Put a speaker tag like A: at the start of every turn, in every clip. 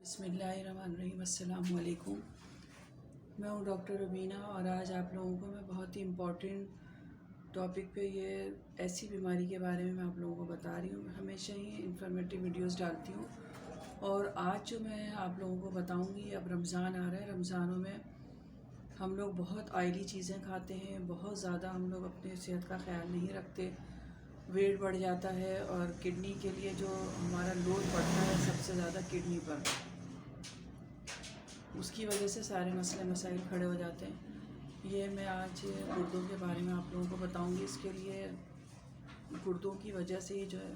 A: बिस्मिल्लाहिर्रहमानिर्रहीम। अस्सलाम वालेकुम। मैं हूँ डॉक्टर रुबीना और आज आप लोगों को मैं बहुत ही इम्पोर्टेंट टॉपिक पे ये ऐसी बीमारी के बारे में मैं आप लोगों को बता रही हूँ। मैं हमेशा ही इंफॉर्मेटिव वीडियोस डालती हूँ और आज जो मैं आप लोगों को बताऊँगी, अब रमज़ान आ रहा है। रमज़ानों में हम लोग बहुत ऑयली चीज़ें खाते हैं, बहुत ज़्यादा हम लोग अपने सेहत का ख्याल नहीं रखते, वेट बढ़ जाता है और किडनी के लिए जो हमारा लोड पड़ता है सबसे ज़्यादा किडनी पर, उसकी वजह से सारे मसले मसाइल खड़े हो जाते हैं। ये मैं आज गुर्दों के बारे में आप लोगों को बताऊंगी। इसके लिए गुर्दों की वजह से जो है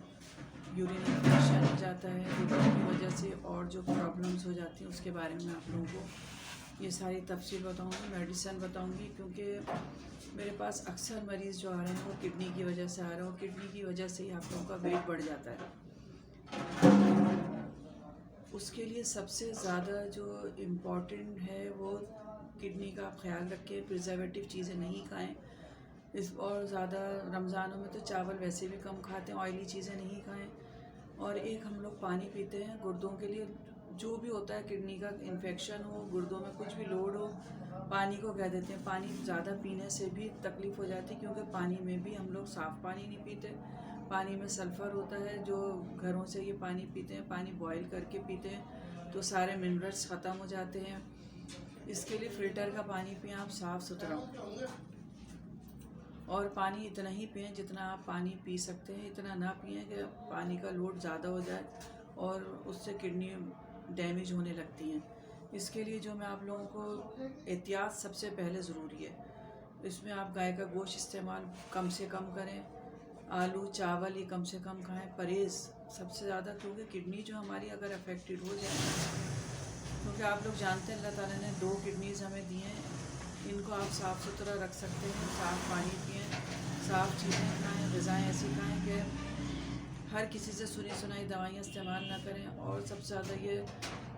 A: यूरिन इन्फेक्शन हो जाता है, गुर्दों की वजह से और जो प्रॉब्लम्स हो जाती हैं उसके बारे में आप लोगों को ये सारी तफसील बताऊंगी, मेडिसिन बताऊंगी। क्योंकि मेरे पास अक्सर मरीज़ जो आ रहे हैं वो किडनी की वजह से आ रहे हैं और किडनी की वजह से ही आप लोगों का वेट बढ़ जाता है। उसके लिए सबसे ज़्यादा जो इम्पॉर्टेंट है वो किडनी का आप ख्याल रखें, प्रिजर्वेटिव चीज़ें नहीं खाएं। इस और ज़्यादा रमज़ानों में तो चावल वैसे भी कम खाते हैं, ऑयली चीज़ें नहीं खाएं। और एक हम लोग पानी पीते हैं गुर्दों के लिए, जो भी होता है किडनी का इन्फेक्शन हो, गुर्दों में कुछ भी लोड हो, पानी को कह देते हैं। पानी ज़्यादा पीने से भी तकलीफ़ हो जाती है क्योंकि पानी में भी हम लोग साफ़ पानी नहीं पीते, पानी में सल्फ़र होता है। जो घरों से ये पानी पीते हैं, पानी बॉयल करके पीते हैं तो सारे मिनरल्स ख़त्म हो जाते हैं। इसके लिए फ़िल्टर का पानी पिएं आप, साफ़ सुथरा, और पानी इतना ही पिएं जितना आप पानी पी सकते हैं। इतना ना पिएं कि पानी का लोड ज़्यादा हो जाए और उससे किडनी डैमेज होने लगती हैं। इसके लिए जो मैं आप लोगों को एहतियात सबसे पहले ज़रूरी है। इसमें आप गाय का गोश्त इस्तेमाल कम से कम करें, आलू चावल ये कम से कम खाएं, परहेज़ सबसे ज़्यादा। क्योंकि किडनी जो हमारी अगर अफेक्टेड हो जाए, क्योंकि आप लोग जानते हैं अल्लाह ताला ने 2 किडनीज़ हमें दी हैं, इनको आप साफ़ सुथरा रख सकते हैं। साफ़ पानी पिएं, साफ़ चीज़ें खाएं, ग़िज़ाएँ ऐसी खाएं कि हर किसी से सुनी सुनाई दवाइयाँ इस्तेमाल ना करें। और सबसे ज़्यादा ये,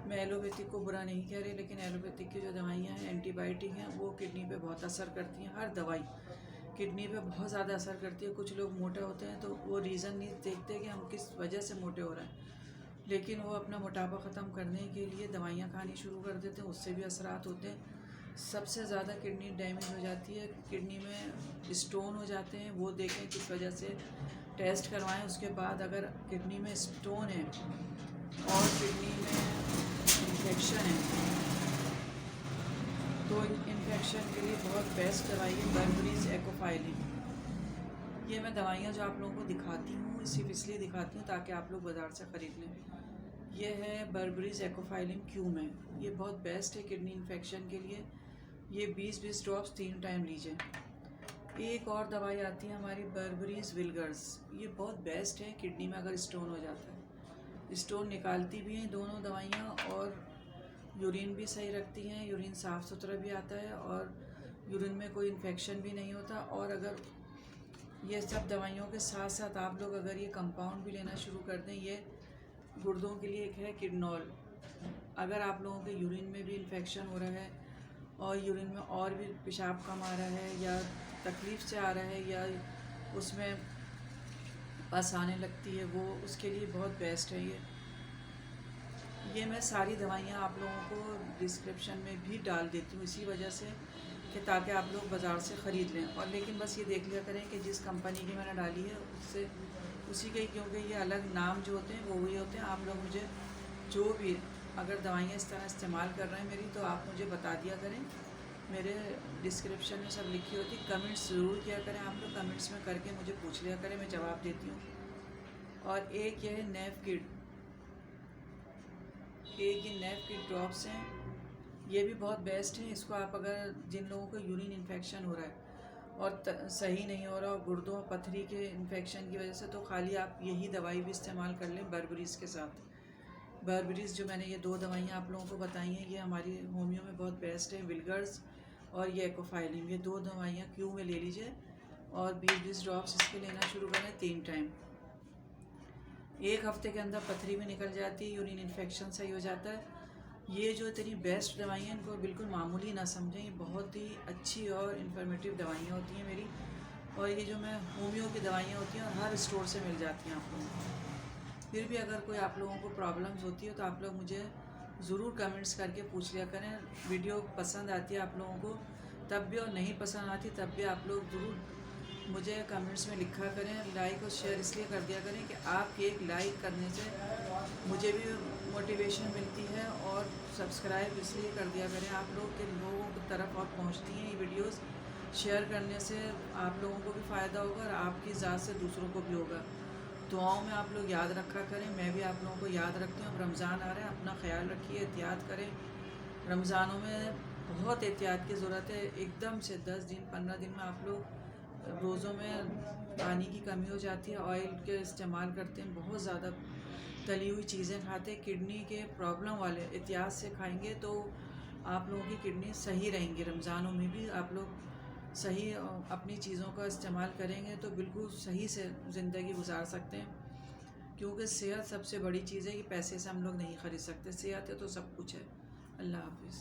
A: मैं एलोपैथिक को बुरा नहीं कह रही, लेकिन एलोपैथिक की जो दवाइयाँ हैं, एंटीबायोटिक हैं, वो किडनी पे बहुत असर करती हैं। हर दवाई किडनी पे बहुत ज़्यादा असर करती है। कुछ लोग मोटे होते हैं तो वो रीज़न नहीं देखते कि हम किस वजह से मोटे हो रहे हैं, लेकिन वो अपना मोटापा ख़त्म करने के लिए दवाइयाँ खानी शुरू कर देते हैं, उससे भी असरात होते हैं। सबसे ज़्यादा किडनी डैमेज हो जाती है, किडनी में स्टोन हो जाते हैं, वो देखें किस वजह से, टेस्ट करवाएं। उसके बाद अगर किडनी में स्टोन है और किडनी में इन्फेक्शन है तो इन्फेक्शन के लिए बहुत बेस्ट दवाई है बर्बरीज एक्वाफाइलिन। ये मैं दवाइयाँ जो आप लोगों को दिखाती हूँ सिर्फ इसलिए दिखाती हूँ ताकि आप लोग बाज़ार से ख़रीद लें। ये है बर्बरीज एक्वाफाइलिन क्यूम है, ये बहुत बेस्ट है किडनी इन्फेक्शन के लिए। ये 20-20 ड्रॉप्स 3 टाइम लीजिए। एक और दवाई आती है हमारी बर्बरीज विलगर्स, ये बहुत बेस्ट है किडनी में अगर स्टोन हो जाता है। स्टोन निकालती भी हैं दोनों दवाइयाँ और यूरिन भी सही रखती हैं, यूरिन साफ़ सुथरा भी आता है और यूरिन में कोई इन्फेक्शन भी नहीं होता। और अगर ये सब दवाइयों के साथ साथ आप लोग अगर ये कंपाउंड भी लेना शुरू कर दें, ये गुर्दों के लिए एक है किडनॉल। अगर आप लोगों के यूरिन में भी इन्फेक्शन हो रहा है और यूरिन में और भी पेशाब कम आ रहा है या तकलीफ़ से आ रहा है या उसमें पस आने लगती है, वो उसके लिए बहुत बेस्ट है ये मैं सारी दवाइयाँ आप लोगों को डिस्क्रिप्शन में भी डाल देती हूँ इसी वजह से कि ताकि आप लोग बाज़ार से ख़रीद लें। और लेकिन बस ये देख लिया करें कि जिस कंपनी की मैंने डाली है उससे उसी के, क्योंकि ये अलग नाम जो होते हैं वो वही होते हैं। आप लोग मुझे जो भी अगर दवाइयाँ इस तरह इस्तेमाल कर रहे हैं मेरी, तो आप मुझे बता दिया करें। मेरे डिस्क्रिप्शन में सब लिखी होती, कमेंट्स ज़रूर किया करें। आप लोग कमेंट्स में करके मुझे पूछ लिया करें, मैं जवाब देती हूँ। और एक ये है नेफ किड, एक ये नेफ किड ड्रॉप्स हैं, ये भी बहुत बेस्ट है। इसको आप अगर जिन लोगों को यूरिन इन्फेक्शन हो रहा है और सही नहीं हो रहा और गुर्दों और पथरी के इन्फेक्शन की वजह से, तो खाली आप यही दवाई भी इस्तेमाल कर लें बर्बरीज के साथ। बर्बरीज जो मैंने ये 2 दवाइयाँ आप लोगों को बताई हैं, ये हमारी होमियो में बहुत बेस्ट है, विलगर्स और ये एक्वाफाइलिन। ये 2 दवाइयाँ क्यू में ले लीजिए और 20-20 ड्रॉप्स इसके लेना शुरू करें 3 टाइम। 1 हफ्ते के अंदर पथरी भी निकल जाती है, यूरिन इन्फेक्शन सही हो जाता है। ये जो इतनी बेस्ट दवाइयाँ हैं इनको बिल्कुल मामूली ना समझें, ये बहुत ही अच्छी और इन्फॉर्मेटिव दवाइयाँ होती हैं मेरी। और ये जो मैं होमियो की दवाइयाँ होती हैं और हर स्टोर से मिल जाती हैं आप लोगों को। फिर भी अगर कोई आप लोगों को प्रॉब्लम्स होती है तो आप लोग मुझे ज़रूर कमेंट्स करके पूछ लिया करें। वीडियो पसंद आती है आप लोगों को तब भी, और नहीं पसंद आती तब भी आप लोग ज़रूर मुझे कमेंट्स में लिखा करें। लाइक और शेयर इसलिए कर दिया करें कि आपके एक लाइक करने से मुझे भी मोटिवेशन मिलती है, और सब्सक्राइब इसलिए कर दिया करें। आप लोग के लोगों की तरफ और पहुंचती हैं ये वीडियोस, शेयर करने से आप लोगों को भी फ़ायदा होगा और आपकी ज़ात से दूसरों को भी होगा। दुआओं में आप लोग याद रखा करें, मैं भी आप लोगों को याद रखती हूँ। अब रमज़ान आ रहा है, अपना ख्याल रखिए, एहतियात करें। रमज़ानों में बहुत एहतियात की ज़रूरत है। एकदम से 10 दिन 15 दिन में आप लोग रोज़ों में पानी की कमी हो जाती है, ऑयल के इस्तेमाल करते हैं, बहुत ज़्यादा तली हुई चीज़ें खाते हैं। किडनी के प्रॉब्लम वाले एहतियात से खाएंगे तो आप लोगों की किडनी सही रहेंगी। रमज़ानों में भी आप लोग सही अपनी चीज़ों का इस्तेमाल करेंगे तो बिल्कुल सही से ज़िंदगी गुजार सकते हैं, क्योंकि सेहत सबसे बड़ी चीज़ है। कि पैसे से हम लोग नहीं ख़रीद सकते, सेहत है तो सब कुछ है। अल्लाह हाफिज़।